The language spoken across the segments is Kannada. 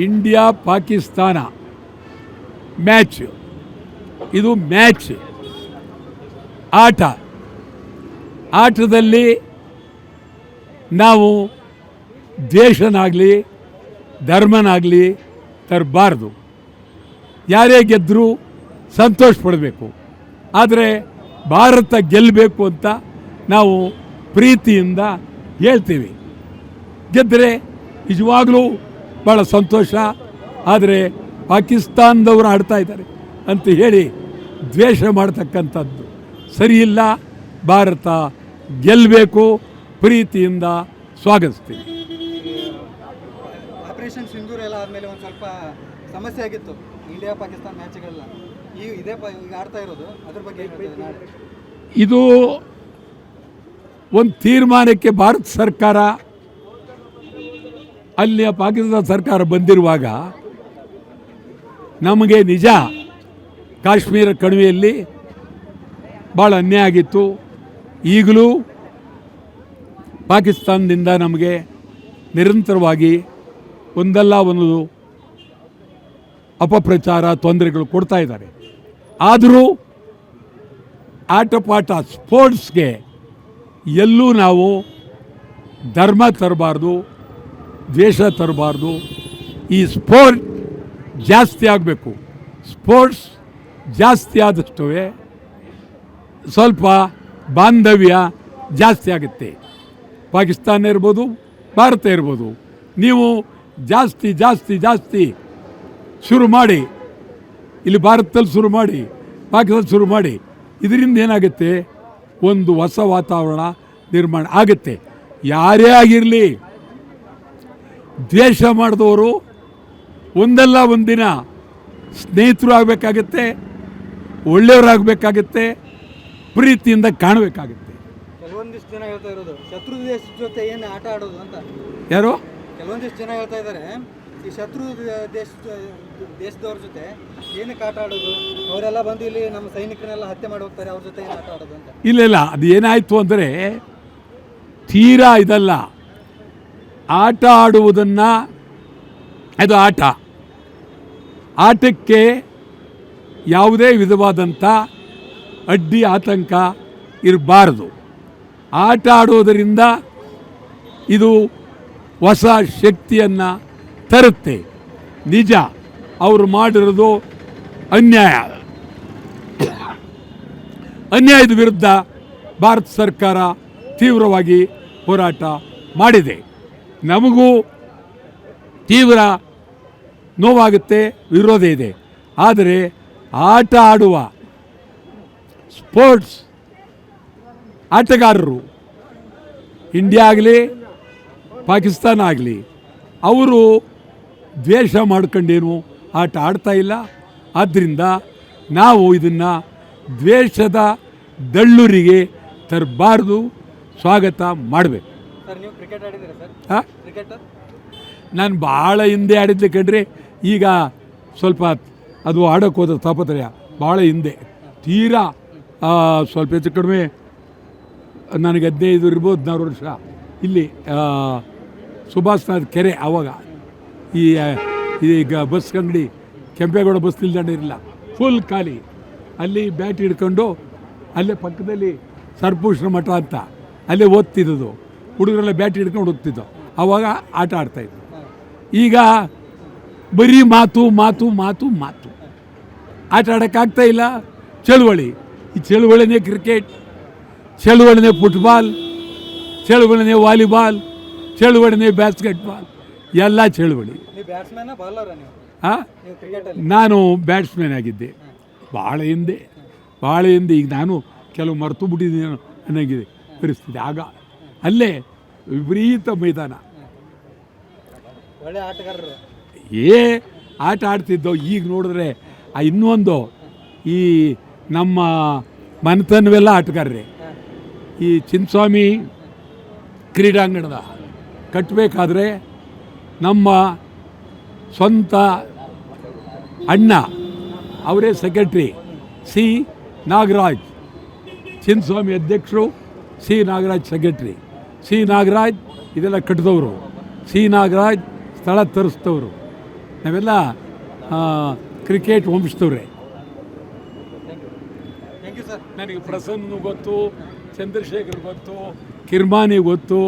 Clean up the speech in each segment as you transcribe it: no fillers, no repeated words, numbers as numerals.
ಇಂಡಿಯಾ ಪಾಕಿಸ್ತಾನ ಮ್ಯಾಚ್, ಇದು ಮ್ಯಾಚ್ ಆಟದಲ್ಲಿ ನಾವು ದ್ವೇಷನಾಗಲಿ ಧರ್ಮನಾಗಲಿ ತರಬಾರ್ದು. ಯಾರೇ ಗೆದ್ದರೂ ಸಂತೋಷ ಪಡಬೇಕು. ಆದರೆ ಭಾರತ ಗೆಲ್ಲಬೇಕು ಅಂತ ನಾವು ಪ್ರೀತಿಯಿಂದ ಹೇಳ್ತೀವಿ. ಗೆದ್ದರೆ ನಿಜವಾಗಲೂ ಭಾಳ ಸಂತೋಷ. ಆದರೆ ಪಾಕಿಸ್ತಾನದವರು ಆಡ್ತಾ ಇದ್ದಾರೆ ಅಂತ ಹೇಳಿ ದ್ವೇಷ ಮಾಡ್ತಕ್ಕಂಥದ್ದು ಸರಿಯಿಲ್ಲ. ಭಾರತ ಗೆಲ್ಲಬೇಕು, ಪ್ರೀತಿಯಿಂದ ಸ್ವಾಗತಿಸ್ತೀವಿ. ಆಪರೇಷನ್ ಸಿಂಧೂರ್ ಎಲ್ಲ ಆದಮೇಲೆ ಒಂದು ಸ್ವಲ್ಪ ಸಮಸ್ಯೆ ಆಗಿತ್ತು ಇಂಡಿಯಾ ಪಾಕಿಸ್ತಾನ ಮ್ಯಾಚ್ಗಳೆಲ್ಲ. ಈಗ ಆಡ್ತಾ ಇರೋದು ಅದ್ರ ಬಗ್ಗೆ ಇದು ಒಂದು ತೀರ್ಮಾನಕ್ಕೆ ಭಾರತ ಸರ್ಕಾರ ಅಲ್ಲಿಯ ಪಾಕಿಸ್ತಾನ ಸರ್ಕಾರ ಬಂದಿರುವಾಗ ನಮಗೆ ನಿಜ ಕಾಶ್ಮೀರ ಕಣಿವೆಯಲ್ಲಿ ಭಾಳ ಅನ್ಯಾಯ ಆಗಿತ್ತು. ಈಗಲೂ ಪಾಕಿಸ್ತಾನದಿಂದ ನಮಗೆ ನಿರಂತರವಾಗಿ ಒಂದಲ್ಲ ಒಂದು ಅಪಪ್ರಚಾರ ತೊಂದರೆಗಳು ಕೊಡ್ತಾ ಇದ್ದಾರೆ. ಆದರೂ ಆಟಪಾಠ ಸ್ಪೋರ್ಟ್ಸ್ಗೆ ಎಲ್ಲೂ ನಾವು ಧರ್ಮ ತರಬಾರ್ದು, ದ್ವೇಷ ತರಬಾರ್ದು. ಈ ಸ್ಪೋರ್ಟ್ ಜಾಸ್ತಿ ಆಗಬೇಕು. ಸ್ಪೋರ್ಟ್ಸ್ ಜಾಸ್ತಿ ಆದಷ್ಟು ಸ್ವಲ್ಪ ಬಾಂಧವ್ಯ ಜಾಸ್ತಿ ಆಗುತ್ತೆ. ಪಾಕಿಸ್ತಾನ ಇರ್ಬೋದು, ಭಾರತ ಇರ್ಬೋದು. ನೀವು ಜಾಸ್ತಿ ಜಾಸ್ತಿ ಜಾಸ್ತಿ ಶುರು ಮಾಡಿ, ಇಲ್ಲಿ ಭಾರತದಲ್ಲಿ ಶುರು ಮಾಡಿ, ಪಾಕಿಸ್ತಾನ ಶುರು ಮಾಡಿ, ಇದರಿಂದ ಏನಾಗುತ್ತೆ, ಒಂದು ಹೊಸ ವಾತಾವರಣ ನಿರ್ಮಾಣ ಆಗುತ್ತೆ. ಯಾರೇ ಆಗಿರಲಿ, ದ್ವೇಷ ಮಾಡಿದವರು ಒಂದಲ್ಲ ಒಂದಿನ ಸ್ನೇಹಿತರು ಆಗಬೇಕಾಗತ್ತೆ, ಒಳ್ಳೆಯವರಾಗಬೇಕಾಗತ್ತೆ, ಪ್ರೀತಿಯಿಂದ ಕಾಣಬೇಕಾಗುತ್ತೆ. ಕೆಲವೊಂದಿಷ್ಟು ಜನ ಹೇಳ್ತಾ ಇರೋದು ಶತ್ರು ದೇಶದ ಜೊತೆ ಏನು ಆಟ ಆಡೋದು ಅಂತ. ಯಾರು? ಕೆಲವೊಂದಿಷ್ಟು ಜನ ಹೇಳ್ತಾ ಇದ್ದಾರೆ ಈ ಶತ್ರು ದೇಶದವ್ರ ಜೊತೆ ಏನಕ್ಕೆ ಆಟ ಆಡೋದು, ಅವರೆಲ್ಲ ಬಂದು ಇಲ್ಲಿ ನಮ್ಮ ಸೈನಿಕರನ್ನೆಲ್ಲ ಹತ್ಯೆ ಮಾಡಿ ಹೋಗ್ತಾರೆ, ಅವ್ರ ಜೊತೆ ಏನು ಆಟ ಆಡೋದು ಅಂತ. ಇಲ್ಲ, ಅದು ಏನಾಯಿತು ಅಂದರೆ ತೀರಾ ಇದಲ್ಲ. ಆಟ ಆಡುವುದನ್ನು, ಅದು ಆಟಕ್ಕೆ ಯಾವುದೇ ವಿಧವಾದಂಥ ಅಡ್ಡಿ ಆತಂಕ ಇರಬಾರ್ದು. ಆಟ ಆಡುವುದರಿಂದ ಇದು ಹೊಸ ಶಕ್ತಿಯನ್ನು ತರುತ್ತೆ. ನಿಜ, ಅವರು ಮಾಡಿರೋದು ಅನ್ಯಾಯದ ವಿರುದ್ಧ ಭಾರತ ಸರ್ಕಾರ ತೀವ್ರವಾಗಿ ಹೋರಾಟ ಮಾಡಿದೆ. ನಮಗೂ ತೀವ್ರ ನೋವಾಗುತ್ತೆ, ವಿರೋಧ ಇದೆ. ಆದರೆ ಆಟ ಆಡುವ ಸ್ಪೋರ್ಟ್ಸ್ ಆಟಗಾರರು, ಇಂಡಿಯಾ ಆಗಲಿ ಪಾಕಿಸ್ತಾನ ಆಗಲಿ, ಅವರು ದ್ವೇಷ ಮಾಡ್ಕೊಂಡೇನು ಆಟ ಆಡ್ತಾ ಇಲ್ಲ. ಆದ್ದರಿಂದ ನಾವು ಇದನ್ನು ದ್ವೇಷದ ದಳ್ಳೂರಿಗೆ ತರಬಾರ್ದು, ಸ್ವಾಗತ ಮಾಡಬೇಕು. ಸರ್, ನೀವು ಕ್ರಿಕೆಟ್ ಆಡಿದ್ದೀರಾ ಸರ್? ಹಾಂ, ಕ್ರಿಕೆಟ್ ನಾನು ಭಾಳ ಹಿಂದೆ ಆಡಿದ್ದೆ ಕಣ್ರಿ. ಈಗ ಸ್ವಲ್ಪ ಅದು ಆಡೋಕ್ಕೆ ಹೋದ ತಾಪತ್ರಯ ಭಾಳ ಹಿಂದೆ, ತೀರಾ ಸ್ವಲ್ಪ ಹೆಚ್ಚು ಕಡಿಮೆ ನನಗೆ 15 ಇರ್ಬೋದು, 16 ವರ್ಷ. ಇಲ್ಲಿ ಸುಭಾಷ್ನಾಥ್ ಕೆರೆ, ಆವಾಗ ಈಗ ಬಸ್ ಅಂಗಡಿ, ಕೆಂಪೇಗೌಡ ಬಸ್ ನಿಲ್ದಾಣ ಇರಲಿಲ್ಲ, ಫುಲ್ ಖಾಲಿ. ಅಲ್ಲಿ ಬ್ಯಾಟ್ ಹಿಡ್ಕೊಂಡು ಅಲ್ಲೇ ಪಕ್ಕದಲ್ಲಿ ಸರ್ಪೂಷ್ಣ ಮಠ ಅಂತ ಅಲ್ಲೇ ಓದ್ತಿದ್ದು, ಹುಡುಗರೆಲ್ಲ ಬ್ಯಾಟ್ ಹಿಡ್ಕೊಂಡು ಓದ್ತಿದ್ದು. ಆವಾಗ ಆಟ ಆಡ್ತಾಯಿದ್ದು. ಈಗ ಬರೀ ಮಾತು ಮಾತು ಮಾತು ಮಾತು, ಆಟ ಆಡೋಕ್ಕಾಗ್ತಾ ಇಲ್ಲ. ಚಳುವಳಿ, ಈ ಚಳುವಳಿನೇ ಕ್ರಿಕೆಟ್, ಚಳುವಳಿನೇ ಫುಟ್ಬಾಲ್, ಚಳುವಳಿನೇ ವಾಲಿಬಾಲ್, ಚಳುವಳಿನೇ ಬ್ಯಾಸ್ಕೆಟ್ಬಾಲ್, ಎಲ್ಲ ಚಳುವಳಿ. ಹಾಂ, ನಾನು ಬ್ಯಾಟ್ಸ್ಮನ್ ಆಗಿದ್ದೆ ಭಾಳ ಹಿಂದೆ. ಈಗ ನಾನು ಕೆಲವು ಮರೆತು ಬಿಟ್ಟಿದ್ದೀನಿ ಅನ್ನೋಗಿದೆ ಪರಿಸ್ಥಿತಿ. ಆಗ ಅಲ್ಲೇ ವಿಪರೀತ ಮೈದಾನ, ಒಳ್ಳೆ ಆಟಗಾರರು ಆಟ ಆಡ್ತಿದ್ದೋ. ಈಗ ನೋಡಿದ್ರೆ ಇನ್ನೊಂದು, ಈ ನಮ್ಮ ಮನೆತನವೆಲ್ಲ ಆಟಗಾರರೇ. ಈ ಚಿನ್ನಸ್ವಾಮಿ ಕ್ರೀಡಾಂಗಣದ ಕಟ್ಟಬೇಕಾದ್ರೆ ನಮ್ಮ ಸ್ವಂತ ಅಣ್ಣ ಅವರೇ ಸೆಕ್ರೆಟ್ರಿ, ಸಿ ನಾಗರಾಜ್. ಚಿನ್ನಸ್ವಾಮಿ ಅಧ್ಯಕ್ಷರು, C Nagaraj secretary. C Nagaraj ಇದೆಲ್ಲ ಕಟ್ಟಿದವರು, ಸಿ ನಾಗರಾಜ್ ಸ್ಥಳ ತರಿಸಿದವರು. ನಾವೆಲ್ಲ ಕ್ರಿಕೆಟ್ ವಂಶದವ್ರೆ. Thank you sir. ನನಗೆ ಪ್ರಸನ್ನ ಗೊತ್ತು, ಚಂದ್ರಶೇಖರ್ ಗೊತ್ತು, ಕಿರ್ಮಾನಿ ಗೊತ್ತು,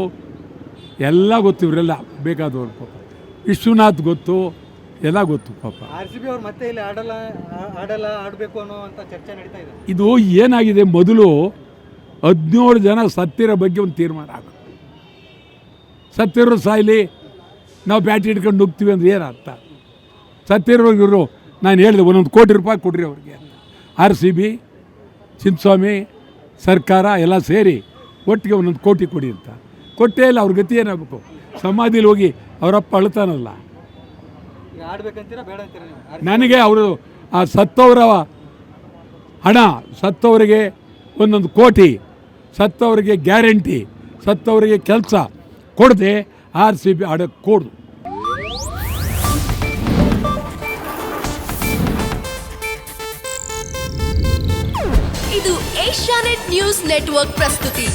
ಎಲ್ಲ ಗೊತ್ತು. ಇವರೆಲ್ಲ ಬೇಕಾದವರು ಪಾಪ. ವಿಶ್ವನಾಥ್ ಗೊತ್ತು, ಎಲ್ಲ ಗೊತ್ತು ಪಾಪ. RCB ಅವ್ರು ಮತ್ತೆ ಇಲ್ಲಿ ಆಡಬೇಕು ಅನ್ನೋವಂಥ ಚರ್ಚೆ ನಡೀತಾ ಇದೆ. ಇದು ಏನಾಗಿದೆ, ಮೊದಲು 17 ಜನ ಸತ್ತಿರೋ ಬಗ್ಗೆ ಒಂದು ತೀರ್ಮಾನ ಆಗ. ಸತ್ತಿರೋ ಸಾಯ್ಲಿ, ನಾವು ಬ್ಯಾಟ್ ಹಿಡ್ಕೊಂಡು ನುಗ್ತೀವಿ ಅಂದ್ರೆ ಏನು ಅರ್ಥ? ಸತ್ತಿರೋರು ನಾನು ಹೇಳಿದೆ 1 ಕೋಟಿ ರೂಪಾಯಿ ಕೊಡ್ರಿ ಅವ್ರಿಗೆ ಅಂತ. RCB, ಚಿನ್ನಸ್ವಾಮಿ, ಸರ್ಕಾರ ಎಲ್ಲ ಸೇರಿ ಒಟ್ಟಿಗೆ 1 ಕೋಟಿ ಕೊಡಿ ಅಂತ. ಕೊಟ್ಟೇ ಇಲ್ಲ. ಅವ್ರ ಗತಿ ಏನಾಗಬೇಕು? ಸಮಾಧಿಲಿ ಹೋಗಿ ಅವರಪ್ಪ ಅಳ್ತಾನಲ್ಲ. ಈಗ ಆಡ್ಬೇಕಂತೀರಾ ಬೇಡ ಅಂತೀರಾ ನೀವು? ನನಗೆ ಅವರು ಆ ಸತ್ತವರ ಹಣ, ಸತ್ತವರಿಗೆ 1 ಕೋಟಿ, ಸತ್ತವರಿಗೆ ಗ್ಯಾರಂಟಿ, ಸತ್ತವರಿಗೆ ಕೆಲಸ ಕೊಡದೆ RCB ಆಡೋಕ್ಕೆ ಕೊಡು. ಇದು ಏಷ್ಯಾನೆಟ್ ನ್ಯೂಸ್ ನೆಟ್ವರ್ಕ್ ಪ್ರಸ್ತುತಿ.